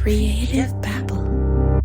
Creative Babble.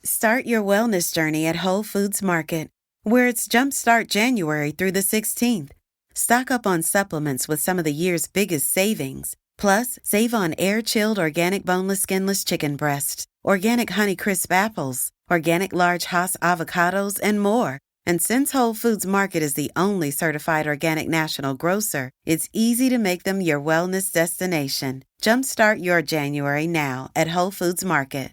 Start your wellness journey at Whole Foods Market, where it's Jumpstart January through the 16th. Stock up on supplements with some of the year's biggest savings. Plus, save on air-chilled organic boneless skinless chicken breasts, organic Honeycrisp apples, organic large Hass avocados, and more. And since Whole Foods Market is the only certified organic national grocer, it's easy to make them your wellness destination. Jumpstart your January now at Whole Foods Market.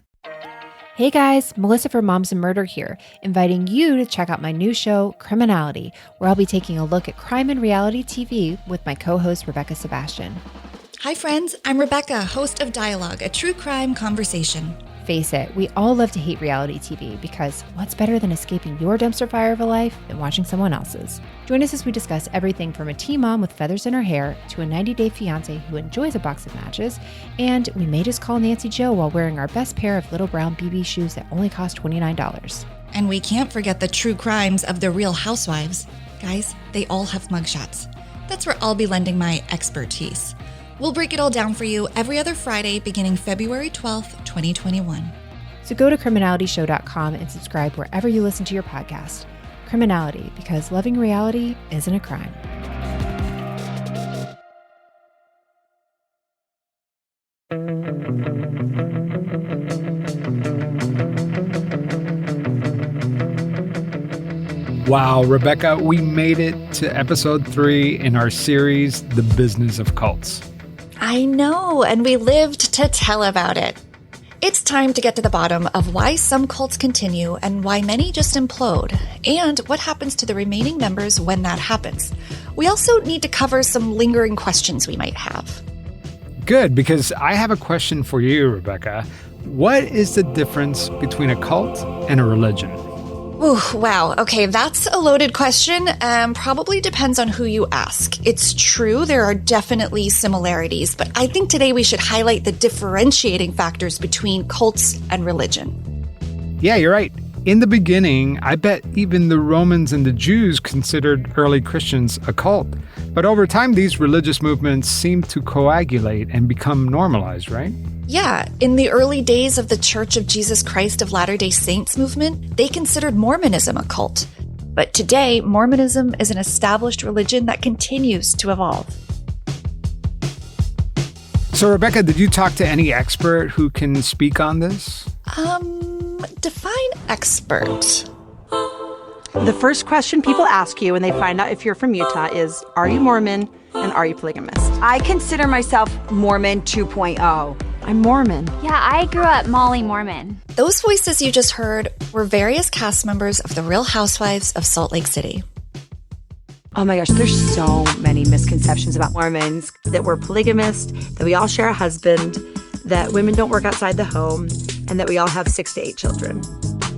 Hey guys, Melissa from Moms and Murder here, inviting you to check out my new show, Criminality, where I'll be taking a look at crime and reality TV with my co-host, Rebekah Sebastian. Hi friends, I'm Rebekah, host of Dialogue, a true crime conversation. Face it, we all love to hate reality TV because what's better than escaping your dumpster fire of a life than watching someone else's? Join us as we discuss everything from a teen mom with feathers in her hair to a 90-day fiance who enjoys a box of matches, and we may just call Nancy Joe while wearing our best pair of little brown BB shoes that only cost $29. And we can't forget the true crimes of the Real Housewives. Guys, they all have mugshots. That's where I'll be lending my expertise. We'll break it all down for you every other Friday beginning February 12th, 2021. So go to criminalityshow.com and subscribe wherever you listen to your podcast. Criminality, because loving reality isn't a crime. Wow, Rebekah, we made it to episode 3 in our series, The Business of Cults. I know, and we lived to tell about it. It's time to get to the bottom of why some cults continue and why many just implode, and what happens to the remaining members when that happens. We also need to cover some lingering questions we might have. Good, because I have a question for you, Rebekah. What is the difference between a cult and a religion? Ooh, wow. Okay, that's a loaded question. Probably depends on who you ask. It's true, there are definitely similarities, but I think today we should highlight the differentiating factors between cults and religion. Yeah, you're right. In the beginning, I bet even the Romans and the Jews considered early Christians a cult. But over time, these religious movements seem to coagulate and become normalized, right? Yeah, in the early days of the Church of Jesus Christ of Latter-day Saints movement, they considered Mormonism a cult. But today, Mormonism is an established religion that continues to evolve. So, Rebekah, did you talk to any expert who can speak on this? Define expert. The first question people ask you when they find out if you're from Utah is, are you Mormon and are you polygamist? I consider myself Mormon 2.0. I'm Mormon. Yeah, I grew up Molly Mormon. Those voices you just heard were various cast members of the Real Housewives of Salt Lake City. Oh my gosh, there's so many misconceptions about Mormons, that we're polygamist, that we all share a husband, that women don't work outside the home, and that we all have 6 to 8 children.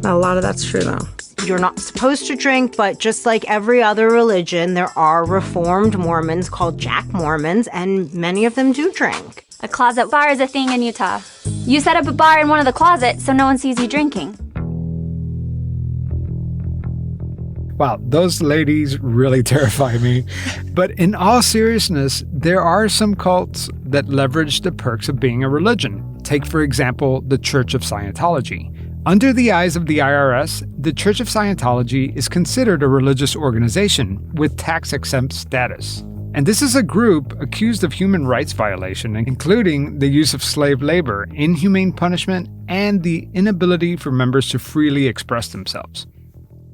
A lot of that's true, though. You're not supposed to drink, but just like every other religion, there are Reformed Mormons called Jack Mormons, and many of them do drink. A closet bar is a thing in Utah. You set up a bar in one of the closets so no one sees you drinking. Wow, those ladies really terrify me. But in all seriousness, there are some cults that leverage the perks of being a religion. Take, for example, the Church of Scientology. Under the eyes of the IRS, the Church of Scientology is considered a religious organization with tax-exempt status. And this is a group accused of human rights violation, including the use of slave labor, inhumane punishment, and the inability for members to freely express themselves.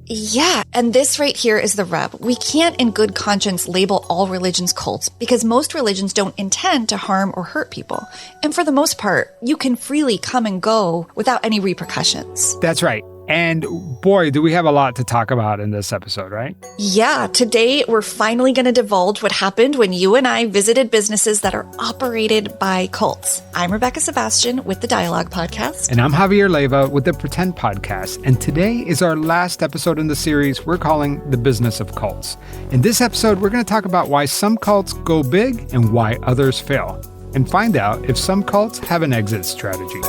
Yeah, and this right here is the rub. We can't in good conscience label all religions cults because most religions don't intend to harm or hurt people. And for the most part, you can freely come and go without any repercussions. That's right. And boy, do we have a lot to talk about in this episode, right? Yeah, today we're finally going to divulge what happened when you and I visited businesses that are operated by cults. I'm Rebekah Sebastian with the Dialogue Podcast. And I'm Javier Leiva with the Pretend Podcast. And today is our last episode in the series we're calling The Business of Cults. In this episode, we're going to talk about why some cults go big and why others fail. And find out if some cults have an exit strategy.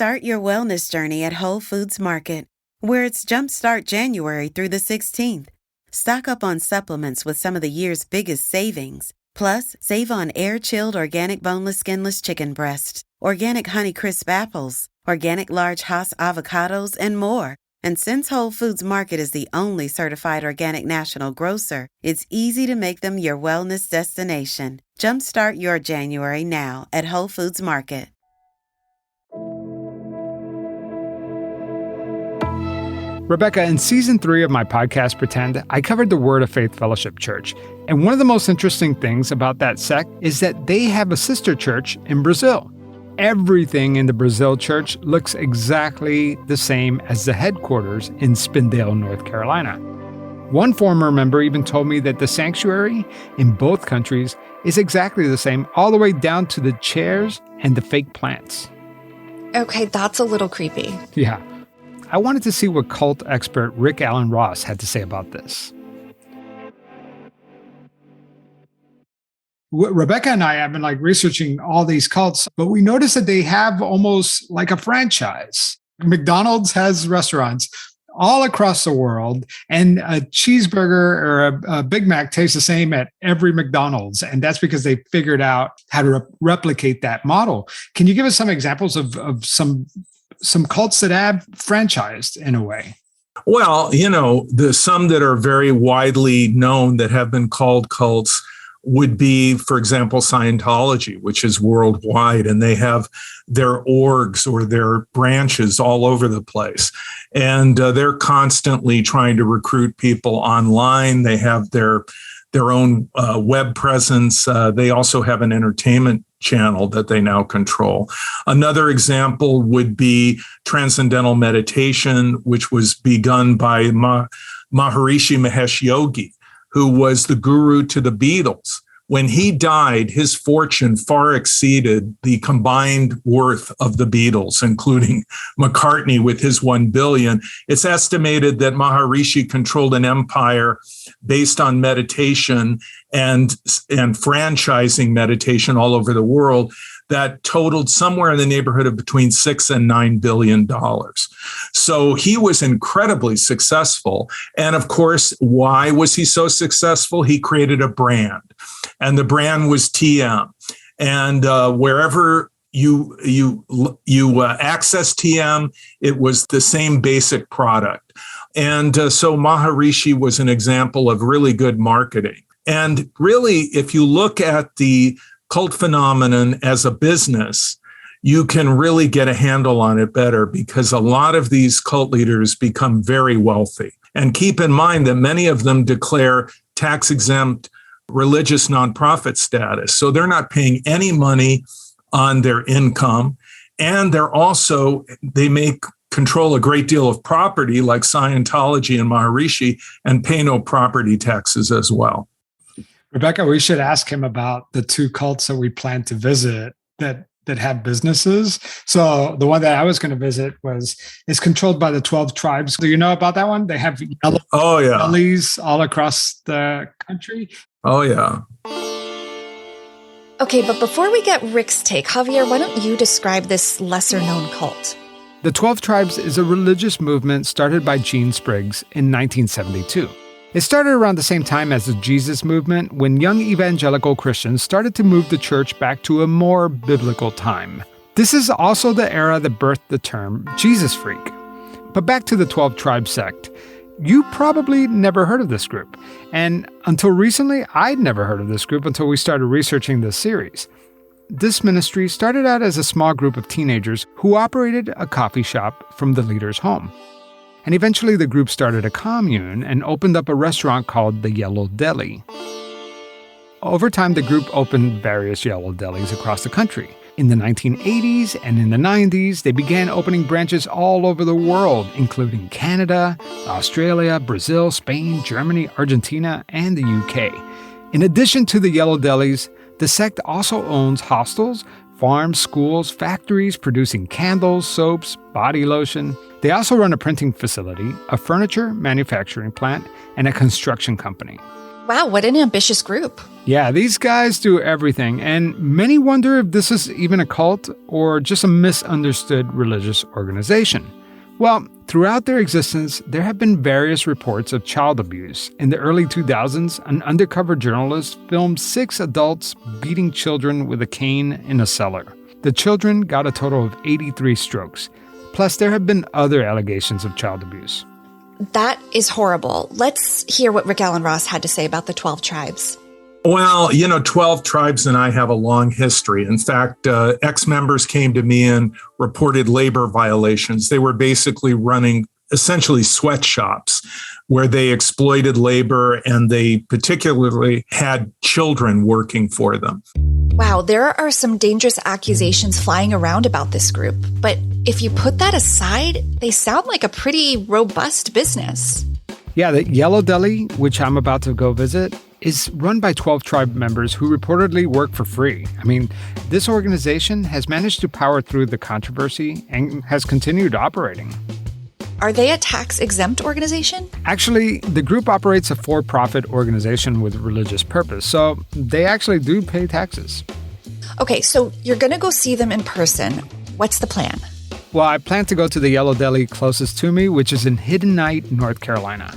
Start your wellness journey at Whole Foods Market, where it's Jumpstart January through the 16th. Stock up on supplements with some of the year's biggest savings. Plus, save on air-chilled organic boneless skinless chicken breasts, organic Honeycrisp apples, organic large Hass avocados, and more. And since Whole Foods Market is the only certified organic national grocer, it's easy to make them your wellness destination. Jumpstart your January now at Whole Foods Market. Rebekah, in season 3 of my podcast, Pretend, I covered the Word of Faith Fellowship Church. And one of the most interesting things about that sect is that they have a sister church in Brazil. Everything in the Brazil church looks exactly the same as the headquarters in Spindale, North Carolina. One former member even told me that the sanctuary in both countries is exactly the same, all the way down to the chairs and the fake plants. Okay, that's a little creepy. Yeah. I wanted to see what cult expert Rick Allen Ross had to say about this. Rebekah and I have been researching all these cults, but we noticed that they have almost like a franchise. McDonald's has restaurants all across the world, and a cheeseburger or a Big Mac tastes the same at every McDonald's. And that's because they figured out how to replicate that model. Can you give us some examples of some cults that have franchised in a way? Well, the some that are very widely known that have been called cults would be, for example, Scientology, which is worldwide, and they have their orgs or their branches all over the place. And they're constantly trying to recruit people online. They have their own web presence. They also have an entertainment channel that they now control. Another example would be Transcendental Meditation, which was begun by Maharishi Mahesh Yogi, who was the guru to the Beatles. When he died, his fortune far exceeded the combined worth of the Beatles, including McCartney with his $1 billion. It's estimated that Maharishi controlled an empire based on meditation and franchising meditation all over the world that totaled somewhere in the neighborhood of between $6 and $9 billion. So he was incredibly successful. And of course, why was he so successful? He created a brand, and the brand was TM. And wherever you access TM, it was the same basic product. And so Maharishi was an example of really good marketing. And really, if you look at the cult phenomenon as a business, you can really get a handle on it better, because a lot of these cult leaders become very wealthy. And keep in mind that many of them declare tax-exempt religious nonprofit status. So they're not paying any money on their income. And they control a great deal of property, like Scientology and Maharishi, and pay no property taxes as well. Rebekah, we should ask him about the 2 cults that we plan to visit that have businesses. So the one that I was going to visit is controlled by the 12 tribes. Do you know about that one? They have yellow bellies all across the country. Oh, yeah. Okay, but before we get Rick's take, Javier, why don't you describe this lesser-known cult? The 12 Tribes is a religious movement started by Gene Spriggs in 1972. It started around the same time as the Jesus movement, when young evangelical Christians started to move the church back to a more biblical time. This is also the era that birthed the term Jesus Freak. But back to the 12 Tribes sect. You probably never heard of this group. And until recently, I'd never heard of this group until we started researching this series. This ministry started out as a small group of teenagers who operated a coffee shop from the leader's home. And eventually the group started a commune and opened up a restaurant called the Yellow Deli. Over time, the group opened various Yellow Delis across the country. In the 1980s and in the 90s, they began opening branches all over the world, including Canada, Australia, Brazil, Spain, Germany, Argentina, and the UK. In addition to the Yellow Delis, the sect also owns hostels, farms, schools, factories producing candles, soaps, body lotion. They also run a printing facility, a furniture manufacturing plant, and a construction company. Wow, what an ambitious group. Yeah, these guys do everything, and many wonder if this is even a cult or just a misunderstood religious organization. Well, throughout their existence, there have been various reports of child abuse. In the early 2000s, an undercover journalist filmed 6 adults beating children with a cane in a cellar. The children got a total of 83 strokes. Plus, there have been other allegations of child abuse. That is horrible. Let's hear what Rick Allen Ross had to say about the 12 tribes. Well, 12 tribes and I have a long history. In fact, ex-members came to me and reported labor violations. They were basically running essentially sweatshops where they exploited labor, and they particularly had children working for them. Wow, there are some dangerous accusations flying around about this group. But if you put that aside, they sound like a pretty robust business. Yeah, the Yellow Deli, which I'm about to go visit, is run by 12 tribe members who reportedly work for free. I mean, this organization has managed to power through the controversy and has continued operating. Are they a tax-exempt organization? Actually, the group operates a for-profit organization with religious purpose, so they actually do pay taxes. Okay, so you're going to go see them in person. What's the plan? Well, I plan to go to the Yellow Deli closest to me, which is in Hiddenite, North Carolina.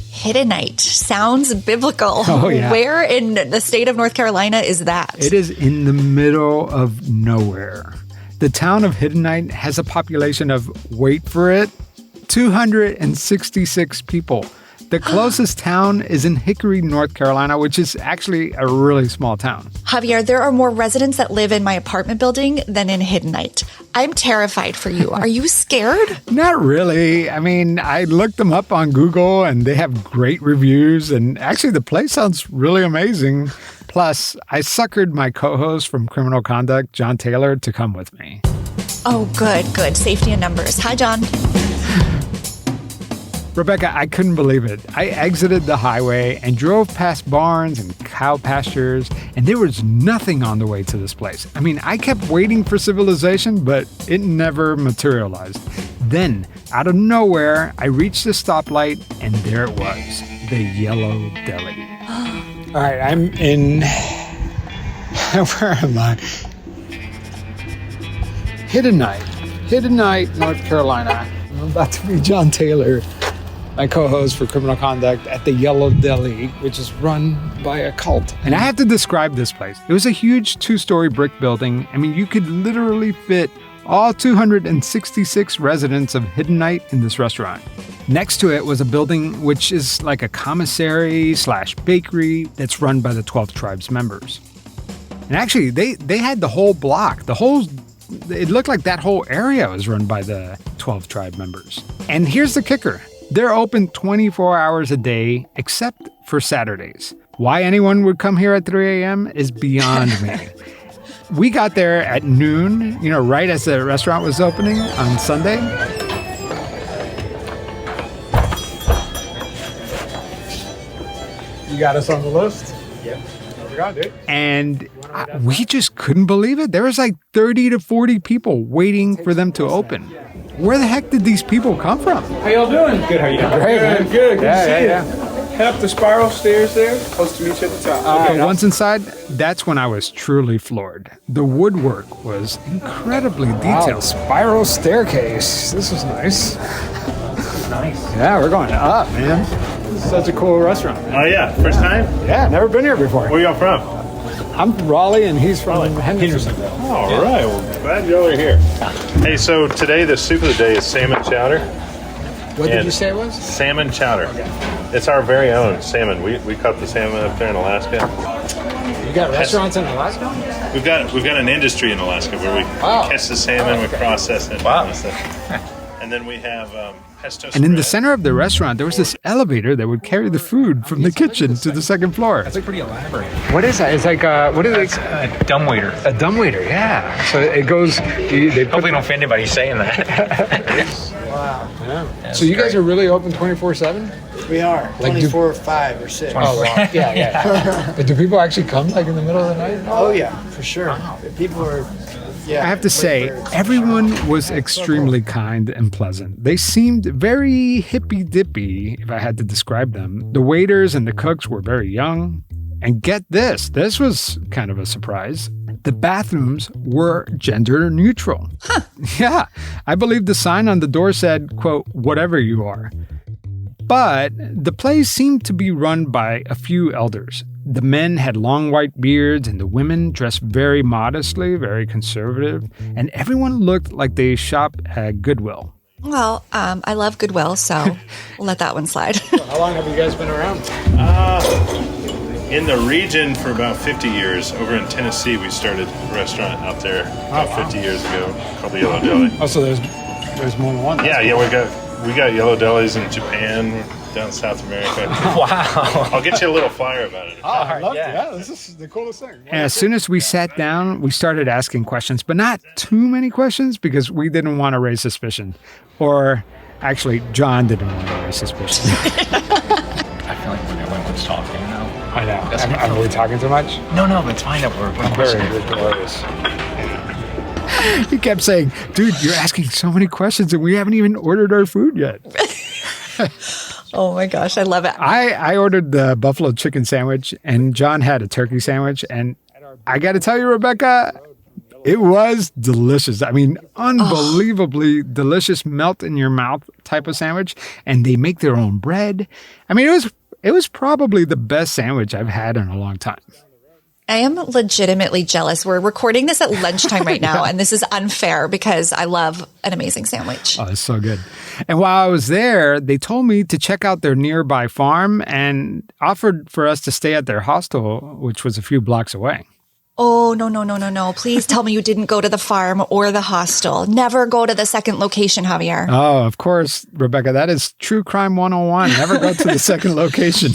Hiddenite. Sounds biblical. Oh, yeah. Where in the state of North Carolina is that? It is in the middle of nowhere. The town of Hiddenite has a population of, wait for it, 266 people. The closest town is in Hickory, North Carolina, which is actually a really small town. Javier, there are more residents that live in my apartment building than in Hiddenite. I'm terrified for you. Are you scared? Not really. I mean, I looked them up on Google and they have great reviews. And actually, the place sounds really amazing. Plus, I suckered my co-host from Criminal Conduct, John Taylor, to come with me. Oh, good. Safety in numbers. Hi, John. Rebekah, I couldn't believe it. I exited the highway and drove past barns and cow pastures, and there was nothing on the way to this place. I mean, I kept waiting for civilization, but it never materialized. Then, out of nowhere, I reached the stoplight, and there it was, the Yellow Deli. All right, I'm in... Where am I? Hiddenite, North Carolina. I'm about to meet John Taylor, my co-host for Criminal Conduct at the Yellow Deli, which is run by a cult. And I have to describe this place. It was a huge 2-story brick building. I mean, you could literally fit all 266 residents of Hiddenite in this restaurant. Next to it was a building which is like a commissary/bakery that's run by the 12 tribes members. And actually, they had the whole block, it looked like that whole area was run by the 12 tribe members. And here's the kicker. They're open 24 hours a day, except for Saturdays. Why anyone would come here at 3 a.m. is beyond me. We got there at noon, right as the restaurant was opening on Sunday. You got us on the list? Yep. And we just couldn't believe it. There was like 30 to 40 people waiting for them to open. Where the heck did these people come from? How y'all doing? Good, how you doing? Great, man. Good to see you. Head up the spiral stairs there. Supposed to meet you at the top. Once inside, that's when I was truly floored. The woodwork was incredibly detailed. Wow, spiral staircase. This is nice. Nice. Yeah, we're going up, man. This is such a cool restaurant, man. Oh, yeah? First time? Yeah, never been here before. Where y'all from? I'm from Raleigh, and he's from Hendersonville. All right. Well, glad y'all are here. Hey, so today the soup of the day is salmon chowder. What did you say it was? Salmon chowder. Okay. It's our very own salmon. We caught the salmon up there in Alaska. You got restaurants in Alaska? We've got an industry in Alaska where we catch the salmon, we process it. Wow. And then we have pesto. And in the center of the restaurant, there was this elevator that would carry the food from the kitchen to the second floor. That's like pretty elaborate. What is that? It's like, what is it? A dumbwaiter. A dumbwaiter, yeah. So it goes... Hopefully don't offend anybody saying that. Wow. Yeah. So you guys are really open 24/7? We are. 24, 5, or 6. Oh, wow. Yeah. But do people actually come like in the middle of the night? Oh, yeah, for sure. Wow. People are I have to say, everyone was extremely kind and pleasant. They seemed very hippy-dippy, if I had to describe them. The waiters and the cooks were very young. And get this was kind of a surprise. The bathrooms were gender neutral. Huh. Yeah, I believe the sign on the door said, quote, whatever you are. But the place seemed to be run by a few elders. The men had long white beards and the women dressed very modestly, very conservative, and everyone looked like they shop at Goodwill. Well, I love Goodwill, so we'll let that one slide. How long have you guys been around? In the region for about 50 years. Over in Tennessee, we started a restaurant out there about 50 years ago called the Yellow Deli. Oh, so there's more than one? Yeah, we got Yellow Delis in Japan, down South America. Wow. I'll get you a little flyer about it. Oh, I love it. Yeah, this is the coolest thing. And as soon as we sat down, we started asking questions, but not too many questions because we didn't want to raise suspicion. Or actually, John didn't want to raise suspicion. I feel like everyone's talking now. I know. Are we talking too much? No, it's fine that we're very glorious. He kept saying, dude, you're asking so many questions and we haven't even ordered our food yet. Oh my gosh, I love it. I ordered the buffalo chicken sandwich and John had a turkey sandwich. And I got to tell you, Rebekah, it was delicious. I mean, unbelievably delicious, melt in your mouth type of sandwich. And they make their own bread. I mean, it was probably the best sandwich I've had in a long time. I am legitimately jealous. We're recording this at lunchtime right now, and this is unfair because I love an amazing sandwich. Oh, it's so good. And while I was there, they told me to check out their nearby farm and offered for us to stay at their hostel, which was a few blocks away. Oh, no. Please tell me you didn't go to the farm or the hostel. Never go to the second location, Javier. Oh, of course, Rebekah. That is true crime 101. Never go to the second location.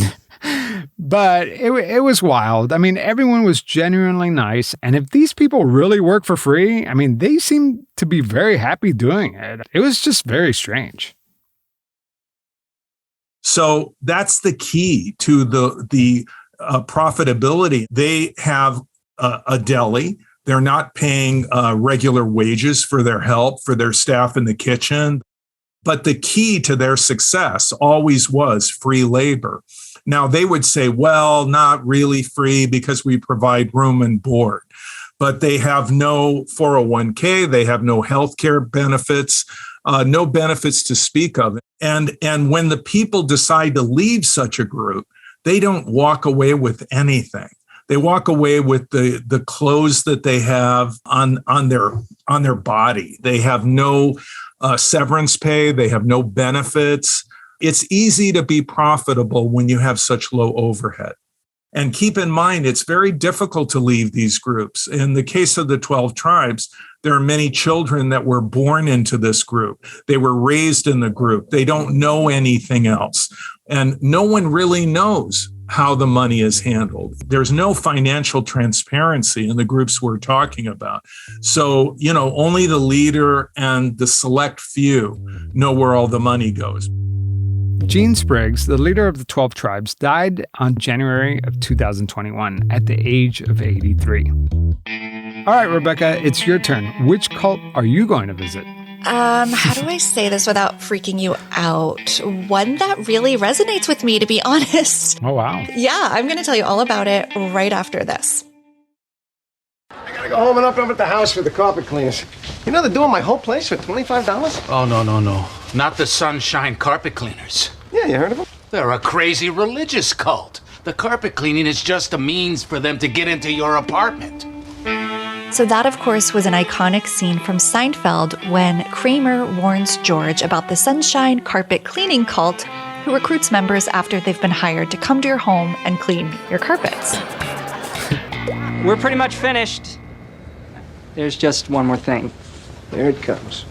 But it was wild. I mean, everyone was genuinely nice. And if these people really work for free, I mean, they seemed to be very happy doing it. It was just very strange. So that's the key to the profitability. They have a deli. They're not paying regular wages for their help, for their staff in the kitchen. But the key to their success always was free labor. Now, they would say, well, not really free because we provide room and board. But they have no 401k. They have no healthcare benefits, no benefits to speak of. And when the people decide to leave such a group, they don't walk away with anything. They walk away with the clothes that they have on their body. They have no severance pay. They have no benefits. It's easy to be profitable when you have such low overhead. And keep in mind, it's very difficult to leave these groups. In the case of the 12 tribes, there are many children that were born into this group. They were raised in the group. They don't know anything else. And no one really knows how the money is handled. There's no financial transparency in the groups we're talking about. So, only the leader and the select few know where all the money goes. Gene Spriggs, the leader of the 12 tribes, died on January of 2021 at the age of 83. All right, Rebekah, it's your turn. Which cult are you going to visit? How do I say this without freaking you out? One that really resonates with me, to be honest. Oh, wow. Yeah, I'm going to tell you all about it right after this. I gotta go home and open up at the house for the carpet cleaners. They're doing my whole place for $25? Oh, no. Not the Sunshine Carpet Cleaners. Yeah, you heard of them? They're a crazy religious cult. The carpet cleaning is just a means for them to get into your apartment. So that, of course, was an iconic scene from Seinfeld when Kramer warns George about the Sunshine Carpet Cleaning cult who recruits members after they've been hired to come to your home and clean your carpets. We're pretty much finished. There's just one more thing. There it comes.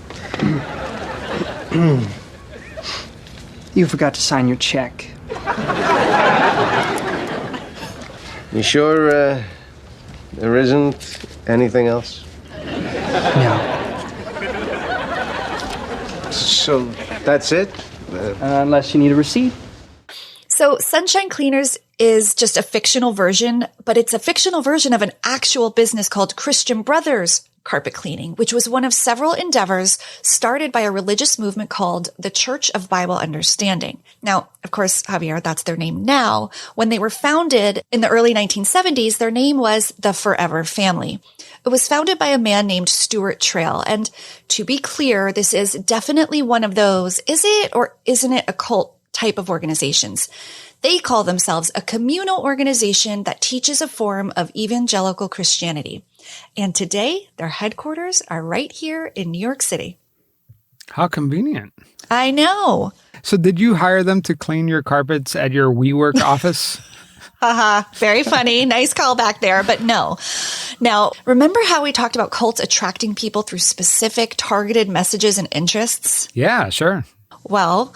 You forgot to sign your check. You sure there isn't anything else? No. So that's it? Unless you need a receipt. So Sunshine Cleaners is just a fictional version, but it's a fictional version of an actual business called Christian Brothers carpet cleaning, which was one of several endeavors started by a religious movement called the Church of Bible Understanding. Now, of course, Javier, that's their name now. When they were founded in the early 1970s, their name was the Forever Family. It was founded by a man named Stuart Trail. And to be clear, this is definitely one of those, is it or isn't it a cult type of organizations? They call themselves a communal organization that teaches a form of evangelical Christianity. And today, their headquarters are right here in New York City. How convenient. I know. So did you hire them to clean your carpets at your WeWork office? Haha, very funny. Nice callback there, but no. Now, remember how we talked about cults attracting people through specific targeted messages and interests? Yeah, sure. Well,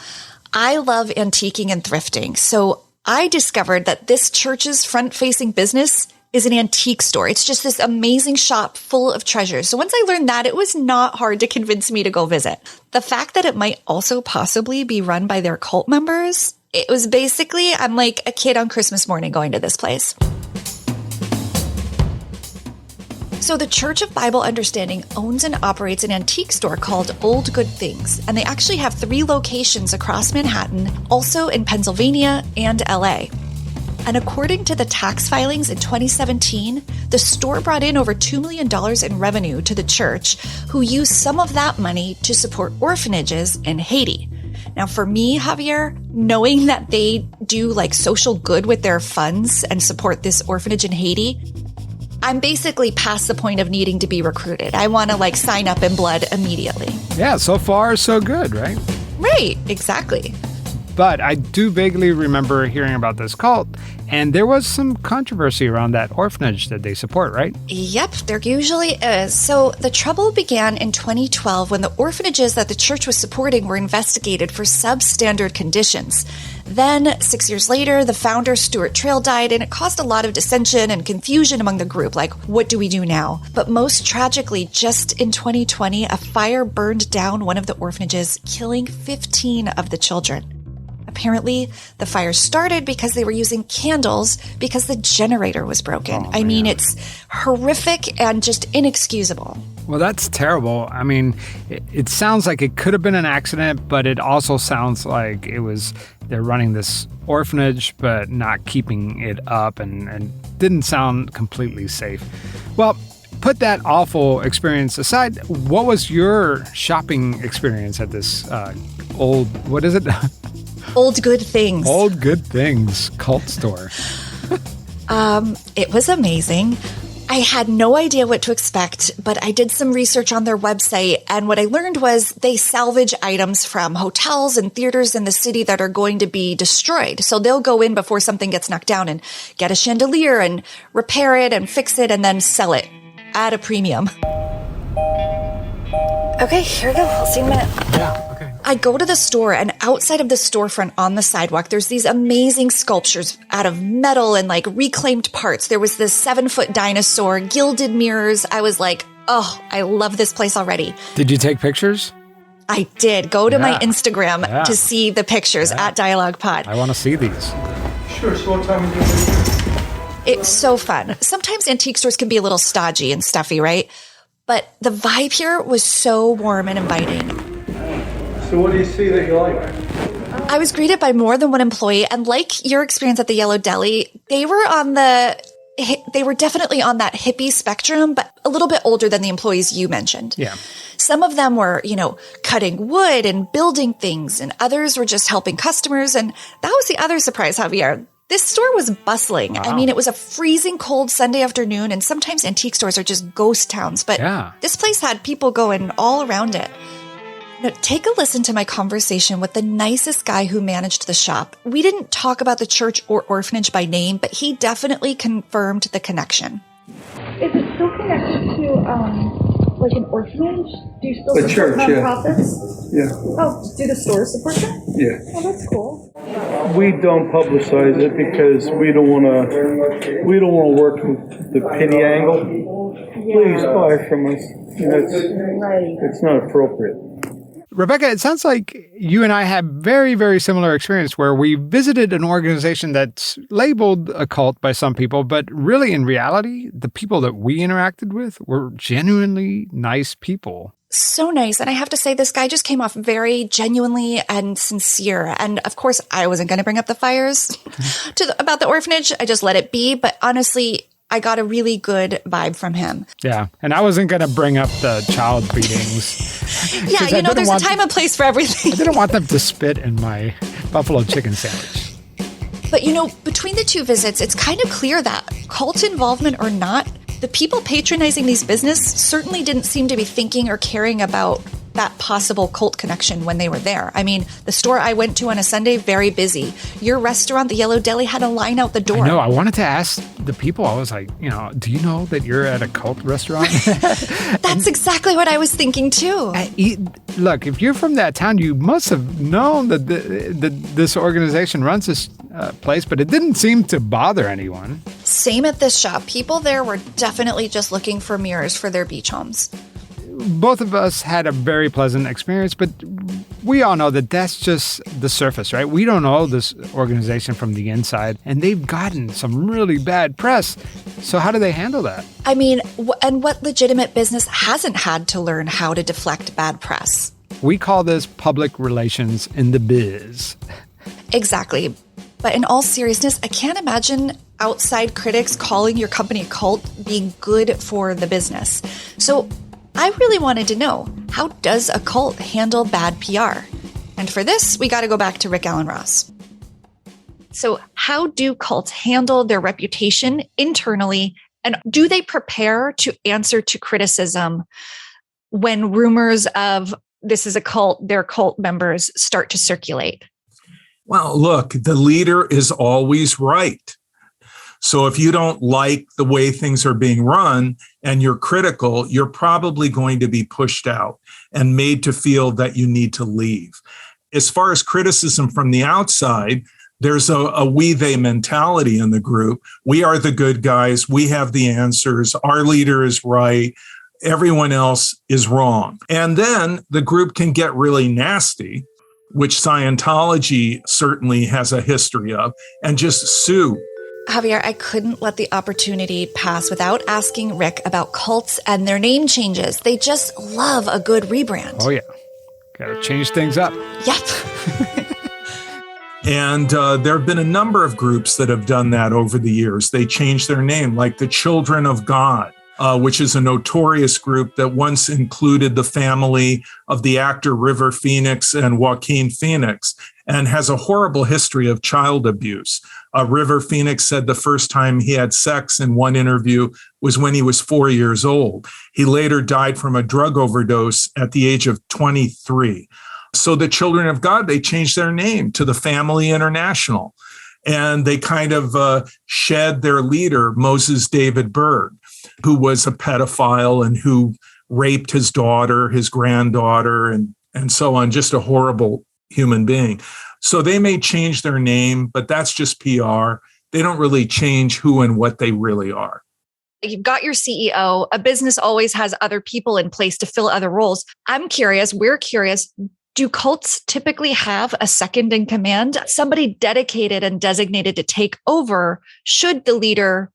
I love antiquing and thrifting, so I discovered that this church's front-facing business is an antique store. It's just this amazing shop full of treasures. So once I learned that, it was not hard to convince me to go visit. The fact that it might also possibly be run by their cult members, it was basically, I'm like a kid on Christmas morning going to this place. So the Church of Bible Understanding owns and operates an antique store called Old Good Things, and they actually have 3 locations across Manhattan, also in Pennsylvania and LA. And according to the tax filings in 2017, the store brought in over $2 million in revenue to the church, who used some of that money to support orphanages in Haiti. Now, for me, Javier, knowing that they do like social good with their funds and support this orphanage in Haiti, I'm basically past the point of needing to be recruited. I want to like sign up in blood immediately. Yeah, so far so good, right? Right, exactly. But I do vaguely remember hearing about this cult, and there was some controversy around that orphanage that they support, right? Yep, there usually is. So the trouble began in 2012 when the orphanages that the church was supporting were investigated for substandard conditions. Then, 6 years later, the founder, Stuart Trail, died, and it caused a lot of dissension and confusion among the group, like, what do we do now? But most tragically, just in 2020, a fire burned down one of the orphanages, killing 15 of the children. Apparently, the fire started because they were using candles because the generator was broken. I mean, it's horrific and just inexcusable. Well, that's terrible. I mean, it sounds like it could have been an accident, but it also sounds like they're running this orphanage, but not keeping it up and didn't sound completely safe. Well, put that awful experience aside. What was your shopping experience at this what is it? Old Good Things. Old Good Things cult store. It was amazing. I had no idea what to expect, but I did some research on their website, and what I learned was they salvage items from hotels and theaters in the city that are going to be destroyed. So they'll go in before something gets knocked down and get a chandelier and repair it and fix it and then sell it at a premium. Okay, here we go. I'll see you in a minute. Yeah, okay. I go to the store, and outside of the storefront on the sidewalk, there's these amazing sculptures out of metal and like reclaimed parts. There was this 7-foot dinosaur, gilded mirrors. I was like, oh, I love this place already. Did you take pictures? I did. Go to my Instagram to see the pictures at Dialogue Pod. I want to see these. Sure, so what time are you doing? It's so fun. Sometimes antique stores can be a little stodgy and stuffy, right? But the vibe here was so warm and inviting. So what do you see that you like? I was greeted by more than one employee, and like your experience at the Yellow Deli, they were definitely on that hippie spectrum, but a little bit older than the employees you mentioned. Yeah. Some of them were, cutting wood and building things, and others were just helping customers. And that was the other surprise, Javier. This store was bustling. Wow. I mean, it was a freezing cold Sunday afternoon, and sometimes antique stores are just ghost towns, but this place had people going all around it. Now, take a listen to my conversation with the nicest guy who managed the shop. We didn't talk about the church or orphanage by name, but he definitely confirmed the connection. Is it still connected to, like an orphanage? Do you still support nonprofits? Yeah. Oh, do the stores support that? Yeah. Oh, that's cool. We don't publicize it because we don't want to work with the pity angle. Yeah. Please buy from us. It's not appropriate. Rebekah, it sounds like you and I have very, very similar experience where we visited an organization that's labeled a cult by some people, but really in reality, the people that we interacted with were genuinely nice people. So nice. And I have to say, this guy just came off very genuinely and sincere. And of course, I wasn't going to bring up the fires about the orphanage. I just let it be. But honestly, I got a really good vibe from him. Yeah. And I wasn't going to bring up the child beatings. Yeah, you know, there's a time and place for everything. I didn't want them to spit in my buffalo chicken sandwich. But you know, between the two visits, it's kind of clear that cult involvement or not, the people patronizing these businesses certainly didn't seem to be thinking or caring about that possible cult connection when they were there. I mean, the store I went to on a Sunday, very busy. Your restaurant, the Yellow Deli, had a line out the door. I know. I wanted to ask the people, I was like, do you know that you're at a cult restaurant? That's exactly what I was thinking too. Look, if you're from that town, you must have known that this organization runs this place, but it didn't seem to bother anyone. Same at this shop. People there were definitely just looking for mirrors for their beach homes. Both of us had a very pleasant experience, but we all know that that's just the surface, right? We don't know this organization from the inside, and they've gotten some really bad press. So how do they handle that? I mean, and what legitimate business hasn't had to learn how to deflect bad press? We call this public relations in the biz. Exactly. But in all seriousness, I can't imagine outside critics calling your company a cult being good for the business. So I really wanted to know, how does a cult handle bad PR? And for this, we got to go back to Rick Allen Ross. So how do cults handle their reputation internally? And do they prepare to answer to criticism when rumors of this is a cult, their cult members start to circulate? Well, look, the leader is always right. So if you don't like the way things are being run and you're critical, you're probably going to be pushed out and made to feel that you need to leave. As far as criticism from the outside, there's a we-they mentality in the group. We are the good guys. We have the answers. Our leader is right. Everyone else is wrong. And then the group can get really nasty, which Scientology certainly has a history of, and just sue. Javier, I couldn't let the opportunity pass without asking Rick about cults and their name changes. They just love a good rebrand. Oh, yeah. Got to change things up. Yep. And there have been a number of groups that have done that over the years. They changed their name, like the Children of God, which is a notorious group that once included the family of the actor River Phoenix and Joaquin Phoenix, and has a horrible history of child abuse. River Phoenix said the first time he had sex in one interview was when he was 4 years old. He later died from a drug overdose at the age of 23. So the Children of God, they changed their name to the Family International, and they kind of shed their leader, Moses David Berg, who was a pedophile and who raped his daughter, his granddaughter, and so on, just a horrible human being. So they may change their name, but that's just PR. They don't really change who and what they really are. You've got your CEO. A business always has other people in place to fill other roles. I'm curious, we're curious, do cults typically have a second in command? Somebody dedicated and designated to take over should the leader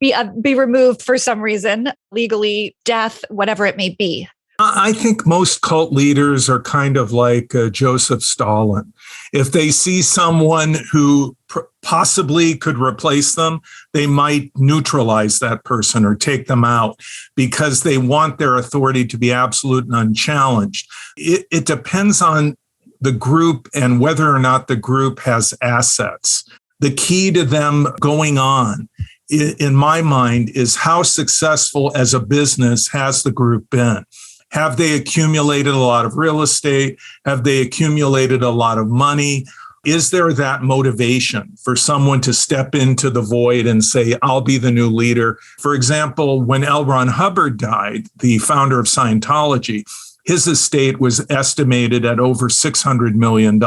be removed for some reason, legally, death, whatever it may be? I think most cult leaders are kind of like Joseph Stalin. If they see someone who possibly could replace them, they might neutralize that person or take them out because they want their authority to be absolute and unchallenged. It depends on the group and whether or not the group has assets. The key to them going on, in my mind, is how successful as a business has the group been. Have they accumulated a lot of real estate? Have they accumulated a lot of money? Is there that motivation for someone to step into the void and say, I'll be the new leader? For example, when L. Ron Hubbard died, the founder of Scientology, his estate was estimated at over $600 million.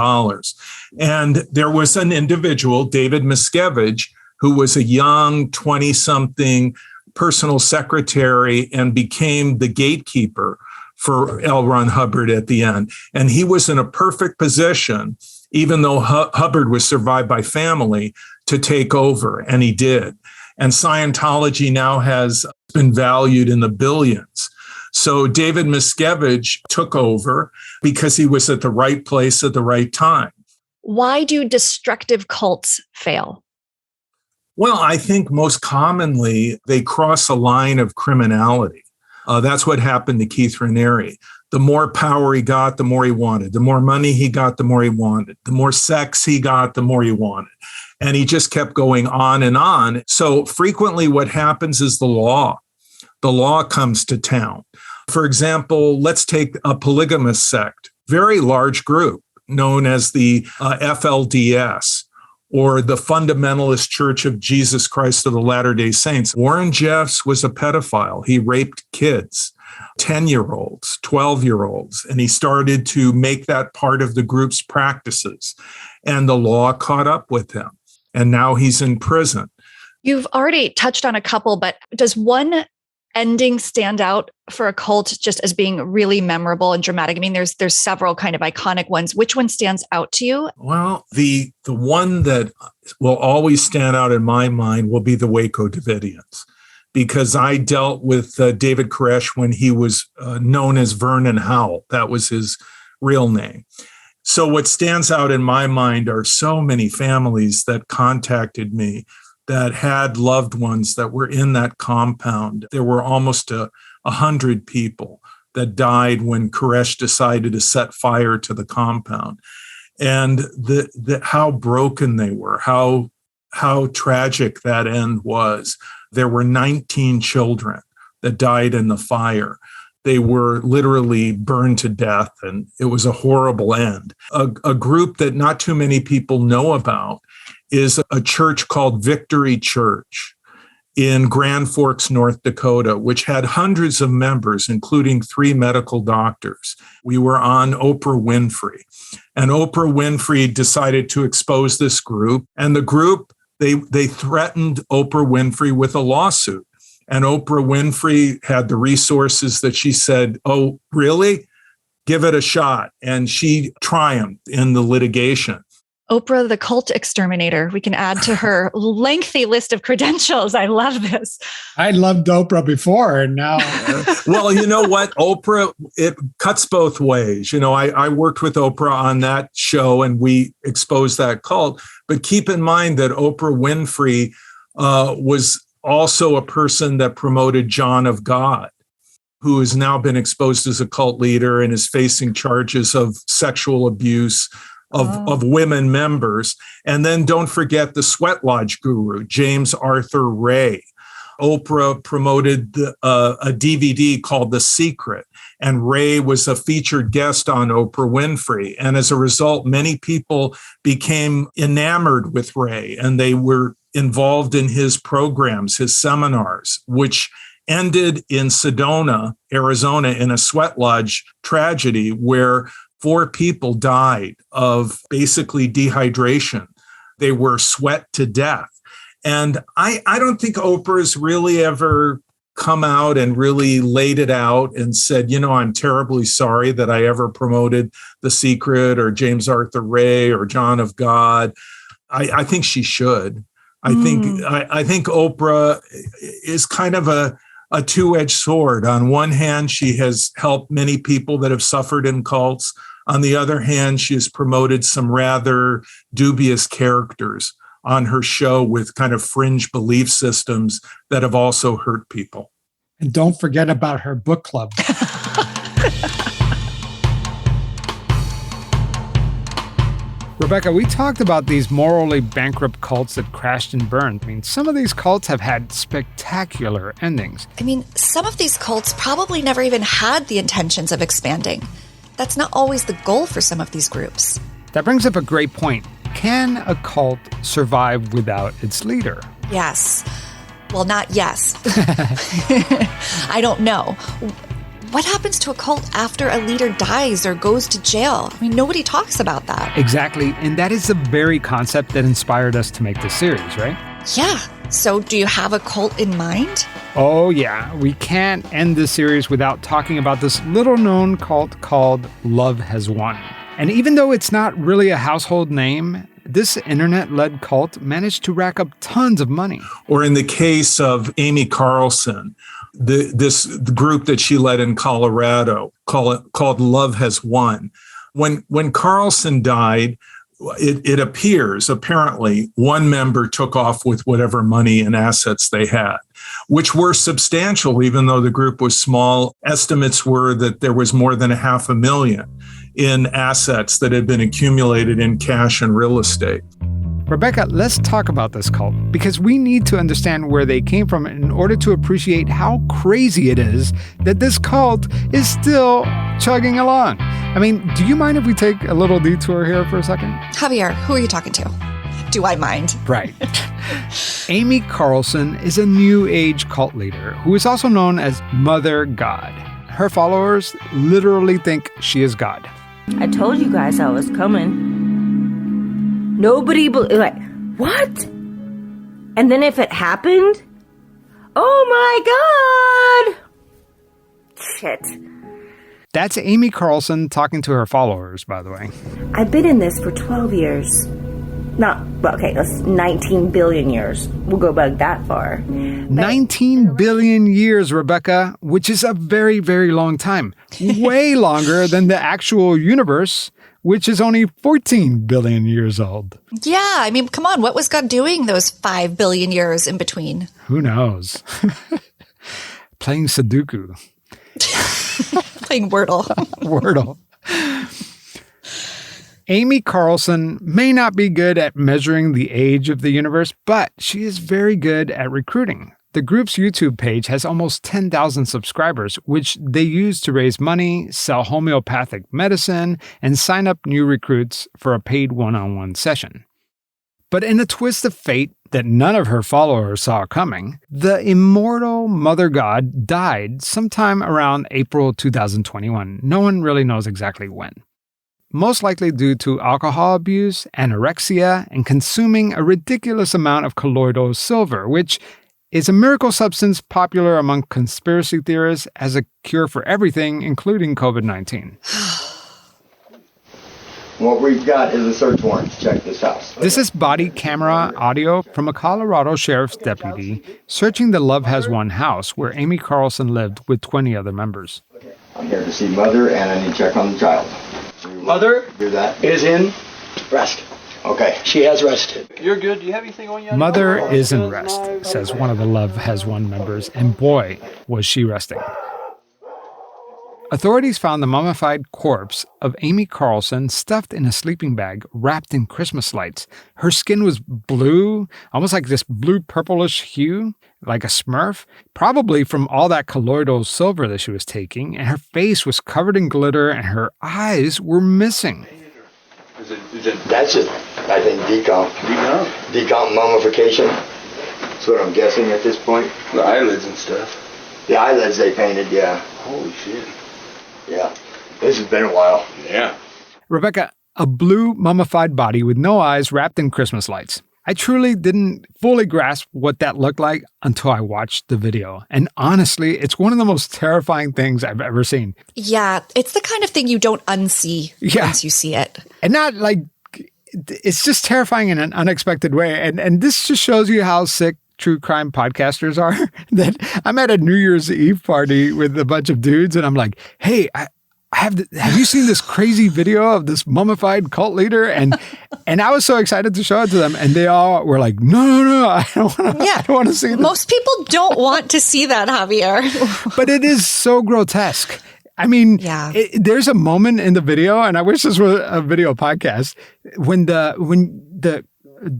And there was an individual, David Miscavige, who was a young 20-something personal secretary and became the gatekeeper for L. Ron Hubbard at the end. And he was in a perfect position, even though Hubbard was survived by family, to take over, and he did. And Scientology now has been valued in the billions. So David Miscavige took over because he was at the right place at the right time. Why do destructive cults fail? Well, I think most commonly they cross a line of criminality. That's what happened to Keith Raniere. The more power he got, the more he wanted. The more money he got, the more he wanted. The more sex he got, the more he wanted. And he just kept going on and on. So frequently what happens is the law comes to town. For example, let's take a polygamous sect, very large group known as the FLDS, or the Fundamentalist Church of Jesus Christ of the Latter-day Saints. Warren Jeffs was a pedophile. He raped kids, 10-year-olds, 12-year-olds, and he started to make that part of the group's practices. And the law caught up with him, and now he's in prison. You've already touched on a couple, but does one ending stand out for a cult just as being really memorable and dramatic? I mean, there's several kind of iconic ones. Which one stands out to you? Well, the one that will always stand out in my mind will be the Waco Davidians, because I dealt with David Koresh when he was known as Vernon Howell. That was his real name. So what stands out in my mind are so many families that contacted me that had loved ones that were in that compound. There were almost 100 people that died when Koresh decided to set fire to the compound. And how broken they were, how tragic that end was. There were 19 children that died in the fire. They were literally burned to death, and it was a horrible end. A group that not too many people know about is a church called Victory Church in Grand Forks, North Dakota, which had hundreds of members, including 3 medical doctors. We were on Oprah Winfrey, and Oprah Winfrey decided to expose this group. And the group, they threatened Oprah Winfrey with a lawsuit. And Oprah Winfrey had the resources that she said, "Oh, really? Give it a shot." And she triumphed in the litigation. Oprah, the cult exterminator. We can add to her lengthy list of credentials. I love this. I loved Oprah before, and now. Well, you know what? Oprah, it cuts both ways. You know, I worked with Oprah on that show, and we exposed that cult. But keep in mind that Oprah Winfrey was also a person that promoted John of God, who has now been exposed as a cult leader and is facing charges of sexual abuse of women members. And then don't forget the sweat lodge guru, James Arthur Ray. Oprah promoted a DVD called The Secret, and Ray was a featured guest on Oprah Winfrey. And as a result, many people became enamored with Ray, and they were involved in his programs, his seminars, which ended in Sedona, Arizona, in a sweat lodge tragedy where 4 people died of basically dehydration. They were sweat to death. And I don't think Oprah's really ever come out and really laid it out and said, you know, I'm terribly sorry that I ever promoted The Secret or James Arthur Ray or John of God. I think she should. I think Oprah is kind of a two-edged sword. On one hand, she has helped many people that have suffered in cults. On the other hand, she has promoted some rather dubious characters on her show with kind of fringe belief systems that have also hurt people. And don't forget about her book club. Rebekah, we talked about these morally bankrupt cults that crashed and burned. I mean, some of these cults have had spectacular endings. I mean, some of these cults probably never even had the intentions of expanding. That's not always the goal for some of these groups. That brings up a great point. Can a cult survive without its leader? Yes. Well, not yes. I don't know. What happens to a cult after a leader dies or goes to jail? I mean, nobody talks about that. Exactly. And that is the very concept that inspired us to make this series, right? Yeah. So do you have a cult in mind? Oh yeah, we can't end this series without talking about this little-known cult called Love Has Won. And even though it's not really a household name, this internet-led cult managed to rack up tons of money. Or in the case of Amy Carlson, this group that she led in Colorado called Love Has Won. When Carlson died, it appears, apparently, one member took off with whatever money and assets they had, which were substantial, even though the group was small. Estimates were that there was more than $500,000 in assets that had been accumulated in cash and real estate. Rebekah, let's talk about this cult, because we need to understand where they came from in order to appreciate how crazy it is that this cult is still chugging along. I mean, do you mind if we take a little detour here for a second? Javier, who are you talking to? Do I mind? Right. Amy Carlson is a New Age cult leader who is also known as Mother God. Her followers literally think she is God. I told you guys I was coming. Nobody like, what? And then if it happened, oh my God! Shit. That's Amy Carlson talking to her followers, by the way. I've been in this for 12 years. That's 19 billion years. We'll go back that far. 19 billion years, Rebekah, which is a very, very long time. Way longer than the actual universe, which is only 14 billion years old. Yeah, I mean, come on. What was God doing those 5 billion years in between? Who knows? Playing Sudoku. Playing Wordle. Wordle. Amy Carlson may not be good at measuring the age of the universe, but she is very good at recruiting. The group's YouTube page has almost 10,000 subscribers, which they use to raise money, sell homeopathic medicine, and sign up new recruits for a paid one-on-one session. But in a twist of fate that none of her followers saw coming, the immortal Mother God died sometime around April 2021. No one really knows exactly when. Most likely due to alcohol abuse, anorexia, and consuming a ridiculous amount of colloidal silver, which is a miracle substance popular among conspiracy theorists as a cure for everything, including COVID-19. What we've got is a search warrant to check this house. This is body camera audio from a Colorado sheriff's deputy searching the Love Has Won house where Amy Carlson lived with 20 other members. I'm here to see Mother, and I need to check on the child. Mother Do that. is in rest. Okay. She has rested. You're good. Do you have anything on you? Mother is in rest, says one of the Love Has Won members, and boy, was she resting. Authorities found the mummified corpse of Amy Carlson stuffed in a sleeping bag wrapped in Christmas lights. Her skin was blue, almost like this blue-purplish hue, like a Smurf, probably from all that colloidal silver that she was taking, and her face was covered in glitter and her eyes were missing. That's just, I think, decomp mummification. That's what I'm guessing at this point. The eyelids and stuff. The eyelids they painted, yeah. Holy shit. Yeah. This has been a while. Yeah. Rebekah, a blue mummified body with no eyes wrapped in Christmas lights. I truly didn't fully grasp what that looked like until I watched the video. And honestly, it's one of the most terrifying things I've ever seen. Yeah, it's the kind of thing you don't unsee once you see it. And not like, it's just terrifying in an unexpected way. And this just shows you how sick true crime podcasters are. That I'm at a New Year's Eve party with a bunch of dudes and I'm like, hey, have you seen this crazy video of this mummified cult leader? And I was so excited to show it to them. And they all were like, no, I don't want to see this. Most people don't want to see that, Javier. But it is so grotesque. I mean, there's a moment in the video, and I wish this was a video podcast, when the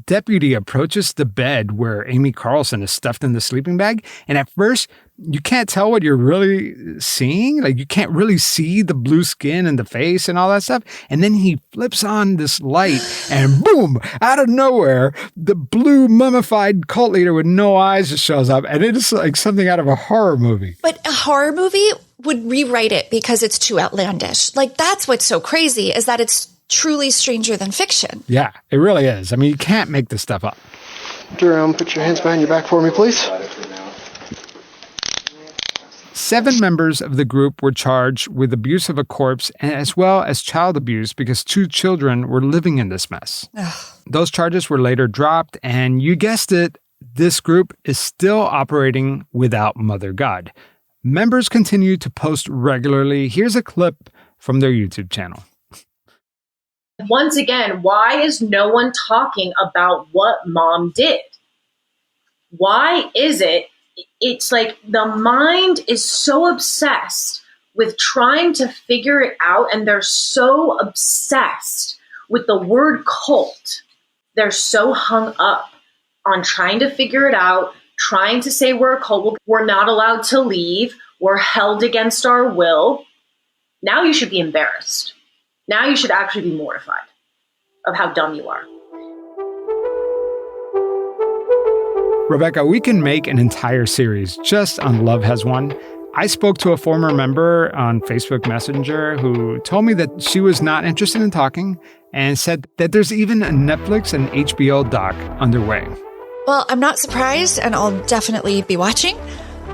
deputy approaches the bed where Amy Carlson is stuffed in the sleeping bag. And at first, you can't tell what you're really seeing. Like, you can't really see the blue skin and the face and all that stuff. And then he flips on this light and boom, out of nowhere, the blue mummified cult leader with no eyes just shows up. And it is like something out of a horror movie. But a horror movie would rewrite it because it's too outlandish. Like, that's what's so crazy, is that it's truly stranger than fiction. Yeah, it really is. I mean, you can't make this stuff up. Jerome, put your hands behind your back for me, please. 7 members of the group were charged with abuse of a corpse as well as child abuse because 2 children were living in this mess. Those charges were later dropped, and you guessed it, this group is still operating without Mother God. Members continue to post regularly. Here's a clip from their YouTube channel. Once again, why is no one talking about what mom did? Why is it? It's like the mind is so obsessed with trying to figure it out, and they're so obsessed with the word cult. They're so hung up on trying to figure it out, trying to say we're a cult. We're not allowed to leave. We're held against our will. Now you should be embarrassed. Now you should actually be mortified of how dumb you are. Rebekah, we can make an entire series just on Love Has Won. I spoke to a former member on Facebook Messenger who told me that she was not interested in talking and said that there's even a Netflix and HBO doc underway. Well, I'm not surprised, and I'll definitely be watching.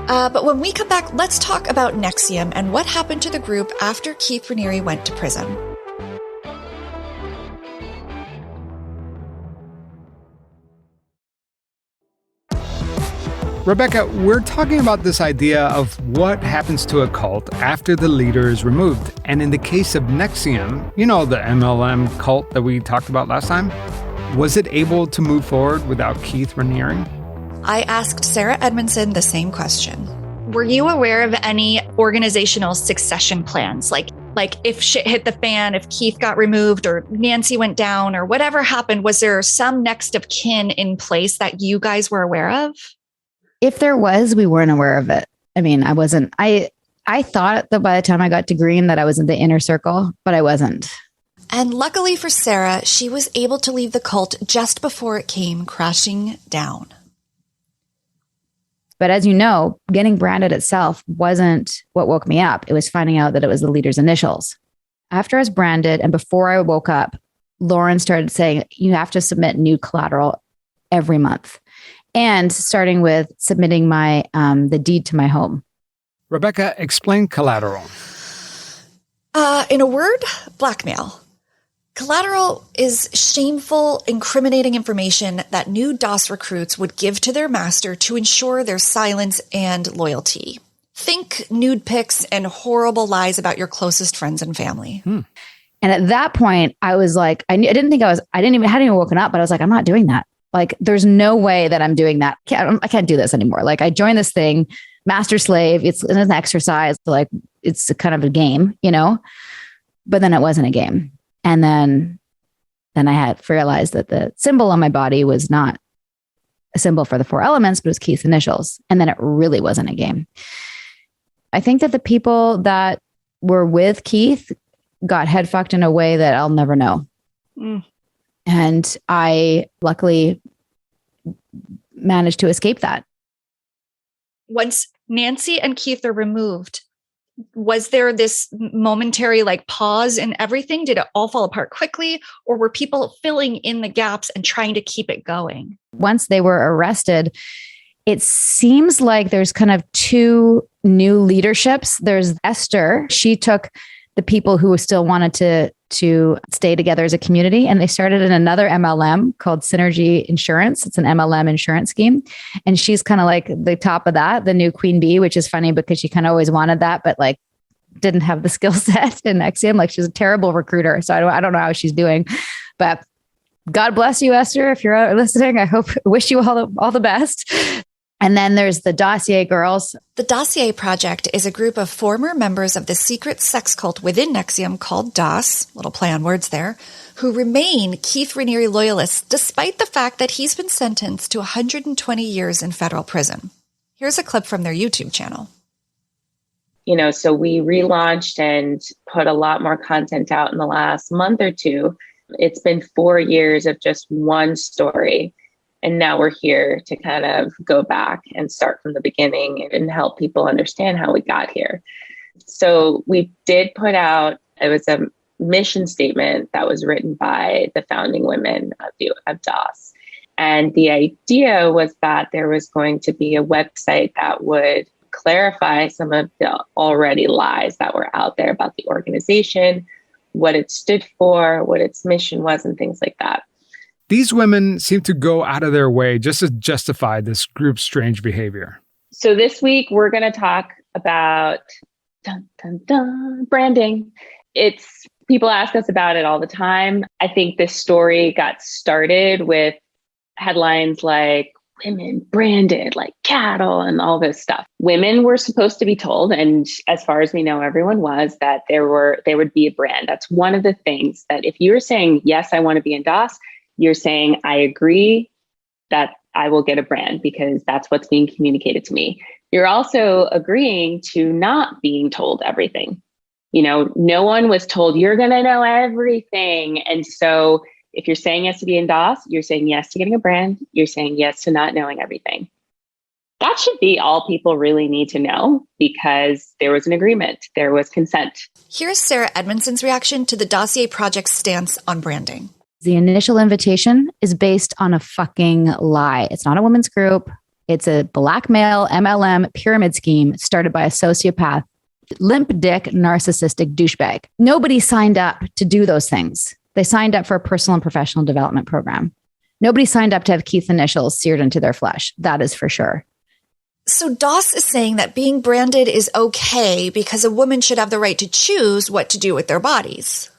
But when we come back, let's talk about NXIVM and what happened to the group after Keith Raniere went to prison. Rebekah, we're talking about this idea of what happens to a cult after the leader is removed. And in the case of NXIVM, you know, the MLM cult that we talked about last time, was it able to move forward without Keith Raniere? I asked Sarah Edmondson the same question. Were you aware of any organizational succession plans? Like if shit hit the fan, if Keith got removed or Nancy went down or whatever happened, was there some next of kin in place that you guys were aware of? If there was, we weren't aware of it. I mean, I wasn't. I thought that by the time I got to Green that I was in the inner circle, but I wasn't. And luckily for Sarah, she was able to leave the cult just before it came crashing down. But as you know, getting branded itself wasn't what woke me up. It was finding out that it was the leader's initials. After I was branded and before I woke up, Lauren started saying, you have to submit new collateral every month. And starting with submitting my the deed to my home. Rebekah, explain collateral. In a word, blackmail. Collateral is shameful, incriminating information that new DOS recruits would give to their master to ensure their silence and loyalty. Think nude pics and horrible lies about your closest friends and family. And at that point, I was like, I hadn't even woken up, but I was like, I'm not doing that. Like, there's no way that I'm doing that. I can't do this anymore. Like, I joined this thing, master slave. It's an exercise. Like, it's kind of a game, you know, but then it wasn't a game. And then I had realized that the symbol on my body was not a symbol for the 4 elements, but it was Keith's initials. And then it really wasn't a game. I think that the people that were with Keith got head fucked in a way that I'll never know. And I luckily managed to escape that. Once Nancy and Keith are removed, was there this momentary pause in everything? Did it all fall apart quickly, or were people filling in the gaps and trying to keep it going? Once they were arrested, it seems like there's kind of 2 new leaderships. There's Esther. She took the people who still wanted to stay together as a community. And they started in another MLM called Synergy Insurance. It's an MLM insurance scheme. And she's kind of like the top of that, the new queen bee, which is funny because she kind of always wanted that, but didn't have the skill set in NXIVM. She's a terrible recruiter. So I don't know how she's doing, but God bless you, Esther. If you're listening, wish you all the best. And then there's the Dossier Girls. The Dossier Project is a group of former members of the secret sex cult within NXIVM called DOS, little play on words there, who remain Keith Raniere loyalists despite the fact that he's been sentenced to 120 years in federal prison. Here's a clip from their YouTube channel. You know, so we relaunched and put a lot more content out in the last month or 2. It's been 4 years of just one story. And now we're here to kind of go back and start from the beginning and help people understand how we got here. So we did put out, it was a mission statement that was written by the founding women of DOS. And the idea was that there was going to be a website that would clarify some of the already lies that were out there about the organization, what it stood for, what its mission was, and things like that. These women seem to go out of their way just to justify this group's strange behavior. So this week, we're going to talk about branding. People ask us about it all the time. I think this story got started with headlines like women branded like cattle and all this stuff. Women were supposed to be told, and as far as we know, everyone was, that there would be a brand. That's one of the things that if you're saying, yes, I want to be in DOS, you're saying, I agree that I will get a brand because that's what's being communicated to me. You're also agreeing to not being told everything. No one was told you're going to know everything. And so if you're saying yes to be in DOS, you're saying yes to getting a brand. You're saying yes to not knowing everything. That should be all people really need to know because there was an agreement. There was consent. Here's Sarah Edmondson's reaction to the Dossier Project's stance on branding. The initial invitation is based on a fucking lie. It's not a women's group. It's a blackmail MLM pyramid scheme started by a sociopath, limp dick, narcissistic douchebag. Nobody signed up to do those things. They signed up for a personal and professional development program. Nobody signed up to have Keith's initials seared into their flesh. That is for sure. So DOS is saying that being branded is okay because a woman should have the right to choose what to do with their bodies.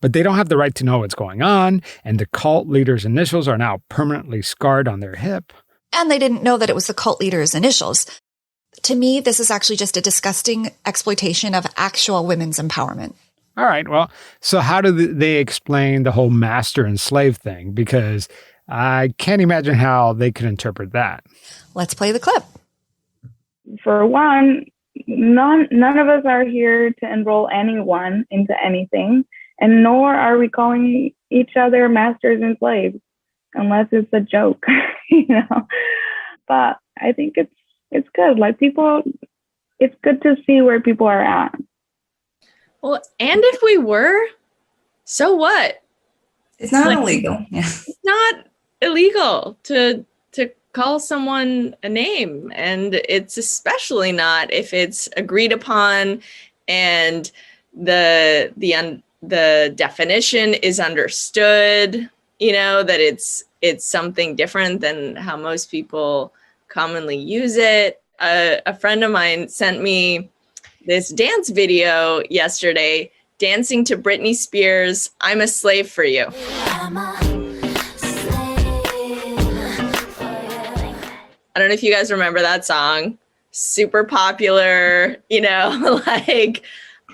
But they don't have the right to know what's going on, and the cult leader's initials are now permanently scarred on their hip. And they didn't know that it was the cult leader's initials. To me, this is actually just a disgusting exploitation of actual women's empowerment. All right, well, so how do they explain the whole master and slave thing? Because I can't imagine how they could interpret that. Let's play the clip. For one, none of us are here to enroll anyone into anything, and nor are we calling each other masters and slaves, unless it's a joke, But I think it's good. Like it's good to see where people are at. Well, and if we were, so what? It's not illegal. Yeah. It's not illegal to call someone a name, and it's especially not if it's agreed upon and the definition is understood. That it's something different than how most people commonly use it. A friend of mine sent me this dance video yesterday, dancing to Britney Spears' "I'm a Slave for You." I don't know if you guys remember that song. Super popular,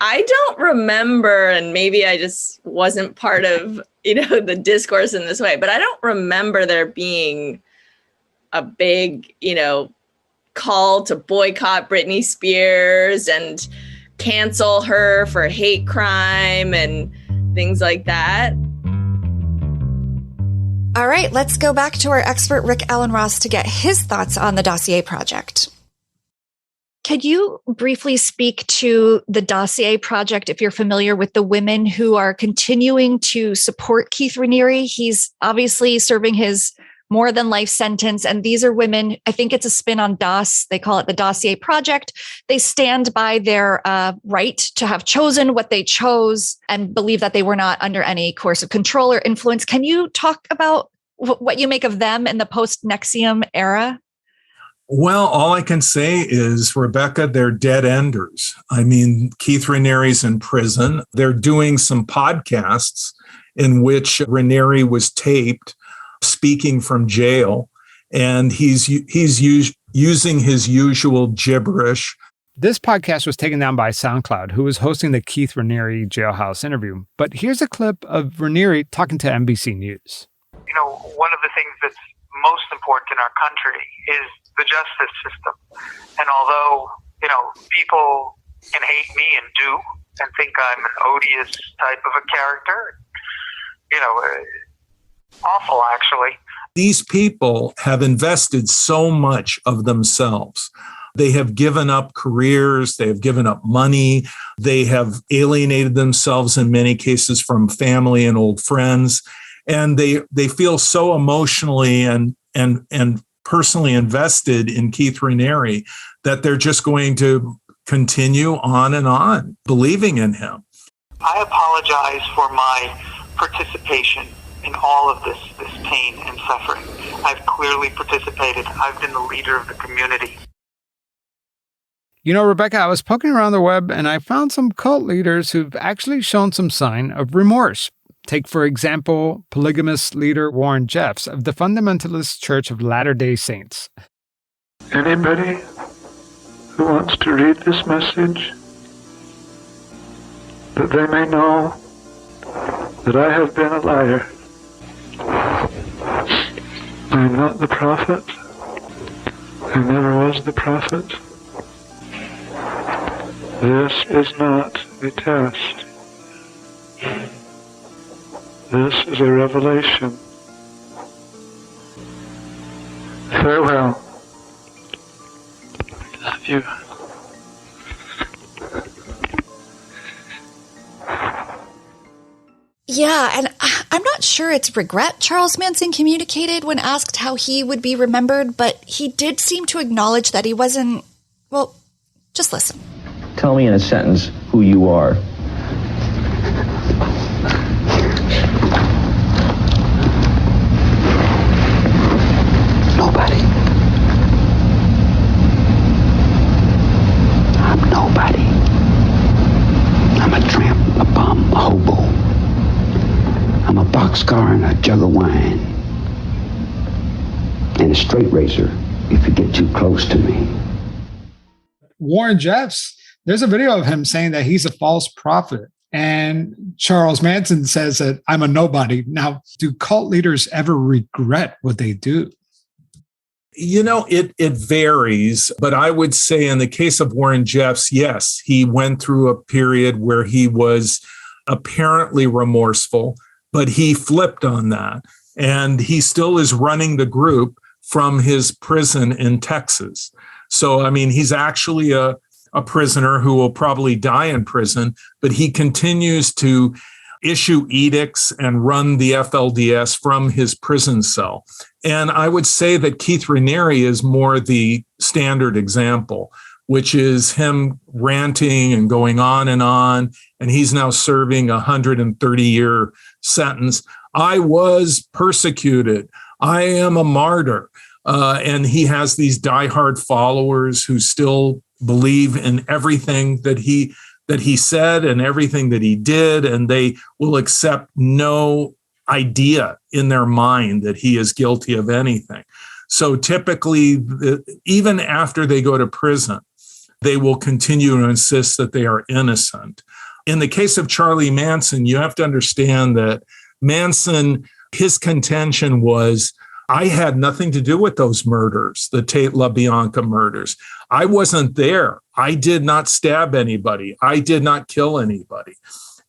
I don't remember, and maybe I just wasn't part of, the discourse in this way, but I don't remember there being a big, call to boycott Britney Spears and cancel her for hate crime and things like that. All right, let's go back to our expert, Rick Allen Ross, to get his thoughts on the Dossier Project. Could you briefly speak to the Dossier Project, if you're familiar with the women who are continuing to support Keith Raniere? He's obviously serving his more than life sentence. And these are women, I think it's a spin on DOS. They call it the Dossier Project. They stand by their right to have chosen what they chose and believe that they were not under any coercive control or influence. Can you talk about what you make of them in the post-NXIVM era? Well, all I can say is, Rebekah, they're dead enders. I mean, Keith Raniere's in prison. They're doing some podcasts in which Raniere was taped speaking from jail, and he's using his usual gibberish. This podcast was taken down by SoundCloud, who was hosting the Keith Raniere jailhouse interview. But here's a clip of Raniere talking to NBC News. One of the things that's most important in our country is the justice system. And although, people can hate me and do and think I'm an odious type of a character, awful, actually. These people have invested so much of themselves. They have given up careers. They have given up money. They have alienated themselves in many cases from family and old friends. And they feel so emotionally and personally invested in Keith Raniere that they're just going to continue on and on believing in him. I apologize for my participation in all of this pain and suffering. I've clearly participated. I've been the leader of the community. You know, Rebekah, I was poking around the web and I found some cult leaders who've actually shown some sign of remorse. Take, for example, polygamous leader Warren Jeffs of the Fundamentalist Church of Latter-day Saints. Anybody who wants to read this message, that they may know that I have been a liar. I am not the prophet. I never was the prophet. This is not a test. This is a revelation. Farewell. I love you. Yeah, and I'm not sure it's regret Charles Manson communicated when asked how he would be remembered, but he did seem to acknowledge that he wasn't, well, just listen. Tell me in a sentence who you are. Nobody. I'm nobody. I'm a tramp, a bum, a hobo. I'm a boxcar and a jug of wine. And a straight razor if you get too close to me. Warren Jeffs, there's a video of him saying that he's a false prophet. And Charles Manson says that I'm a nobody. Now, do cult leaders ever regret what they do? You know, it varies, but I would say in the case of Warren Jeffs, yes, he went through a period where he was apparently remorseful, but he flipped on that. And he still is running the group from his prison in Texas. So, I mean, he's actually a prisoner who will probably die in prison, but he continues to issue edicts and run the FLDS from his prison cell. And I would say that Keith Raniere is more the standard example, which is him ranting and going on, and he's now serving a 130-year sentence. I was persecuted. I am a martyr. And he has these diehard followers who still believe in everything that he said and everything that he did, and they will accept no idea in their mind that he is guilty of anything. So typically, even after they go to prison, they will continue to insist that they are innocent. In the case of Charlie Manson, you have to understand that Manson, his contention was, I had nothing to do with those murders, the Tate LaBianca murders. I wasn't there. I did not stab anybody. I did not kill anybody.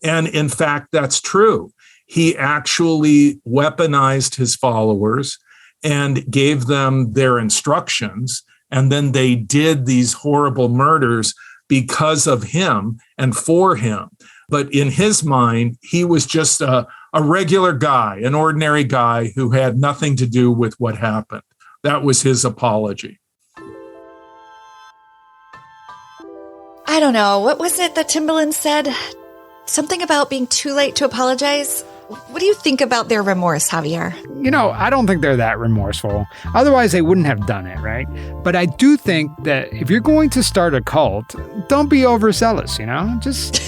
And in fact, that's true. He actually weaponized his followers and gave them their instructions. And then they did these horrible murders because of him and for him. But in his mind, he was just a regular guy, an ordinary guy who had nothing to do with what happened. That was his apology. I don't know. What was it that Timbaland said? Something about being too late to apologize? What do you think about their remorse, Javier? You know, I don't think they're that remorseful. Otherwise, they wouldn't have done it, right? But I do think that if you're going to start a cult, don't be overzealous, you know? Just...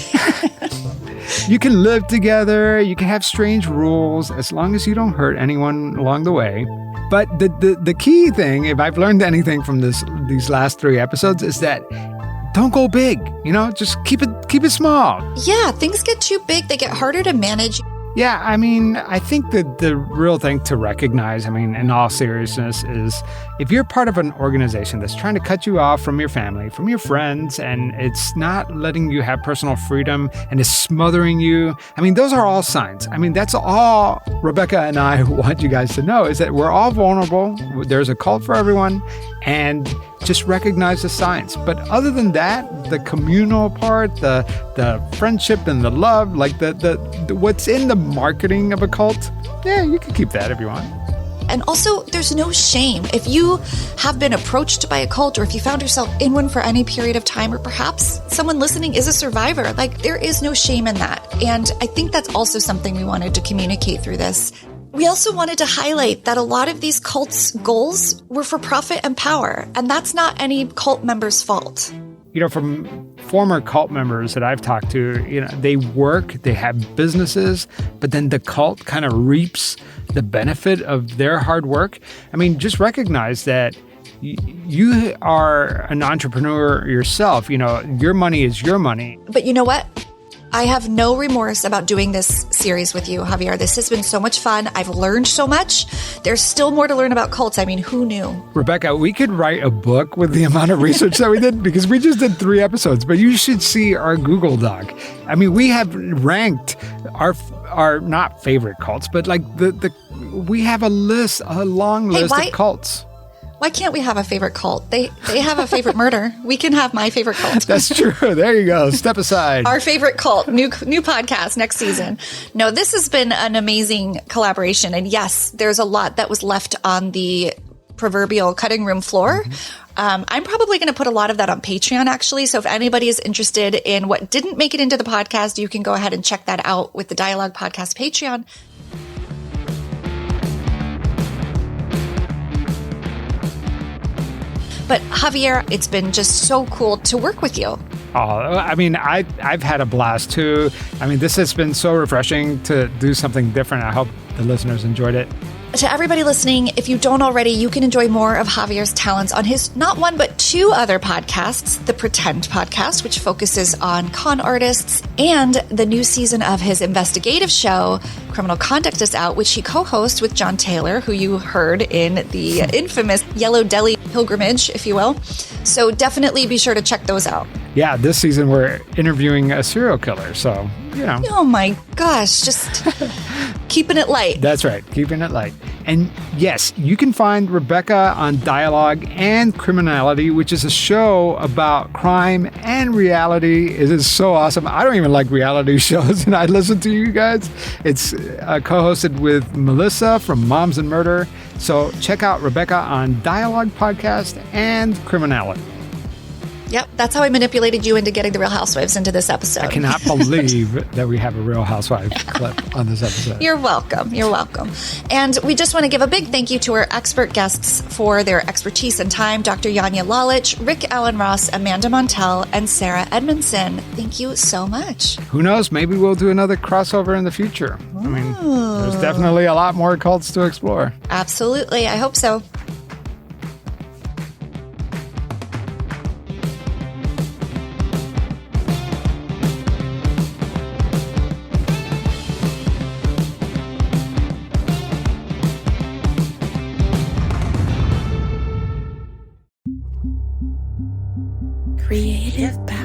You can live together, you can have strange rules, as long as you don't hurt anyone along the way. But the key thing, if I've learned anything from these last 3 episodes, is that don't go big, you know, just keep it small. Yeah, things get too big, they get harder to manage. Yeah, I mean, I think that the real thing to recognize, I mean, in all seriousness, is if you're part of an organization that's trying to cut you off from your family, from your friends, and it's not letting you have personal freedom and is smothering you, I mean, those are all signs. I mean, that's all Rebekah and I want you guys to know, is that we're all vulnerable. There's a cult for everyone, and just recognize the signs. But other than that, the communal part, the friendship and the love, like the what's in the marketing of a cult, yeah, you can keep that if you want. And also, there's no shame. If you have been approached by a cult, or if you found yourself in one for any period of time, or perhaps someone listening is a survivor, like, there is no shame in that. And I think that's also something we wanted to communicate through this. We also wanted to highlight that a lot of these cults' goals were for profit and power, and that's not any cult member's fault. You know, from former cult members that I've talked to, you know, they work, they have businesses, but then the cult kind of reaps the benefit of their hard work. I mean, just recognize that you are an entrepreneur yourself. You know, your money is your money. But you know what? I have no remorse about doing this series with you, Javier. This has been so much fun. I've learned so much. There's still more to learn about cults. I mean, who knew? Rebekah, we could write a book with the amount of research that we did, because we just did 3 episodes, but you should see our Google Doc. I mean, we have ranked our not favorite cults, but like we have a long list of cults. Why can't we have a favorite cult? They have a favorite murder. We can have my favorite cult. That's true. There you go. Step aside. Our favorite cult. New podcast next season. No, this has been an amazing collaboration. And yes, there's a lot that was left on the proverbial cutting room floor. I'm probably going to put a lot of that on Patreon, actually. So if anybody is interested in what didn't make it into the podcast, you can go ahead and check that out with the Dialogue Podcast Patreon. But Javier, it's been just so cool to work with you. Oh, I mean, I've had a blast too. I mean, this has been so refreshing to do something different. I hope the listeners enjoyed it. To everybody listening, if you don't already, you can enjoy more of Javier's talents on his not one but 2 other podcasts, the Pretend podcast, which focuses on con artists, and the new season of his investigative show, Criminal Conduct, is out, which he co-hosts with John Taylor, who you heard in the infamous Yellow Deli pilgrimage, if you will. So definitely be sure to check those out. Yeah, this season we're interviewing a serial killer, so, you know. Oh my gosh, just keeping it light. That's right, keeping it light. And yes, you can find Rebekah on Dialogue and Criminality, which is a show about crime and reality. It is so awesome. I don't even like reality shows, and I listen to you guys. It's co-hosted with Melissa from Moms and Murder. So check out Rebekah on Dialogue Podcast and Criminality. Yep, that's how I manipulated you into getting the Real Housewives into this episode. I cannot believe that we have a Real Housewives clip on this episode. You're welcome. You're welcome. And we just want to give a big thank you to our expert guests for their expertise and time, Dr. Yanya Lalich, Rick Allen Ross, Amanda Montel, and Sarah Edmondson. Thank you so much. Who knows? Maybe we'll do another crossover in the future. I mean, there's definitely a lot more cults to explore. Absolutely. I hope so. Creative power.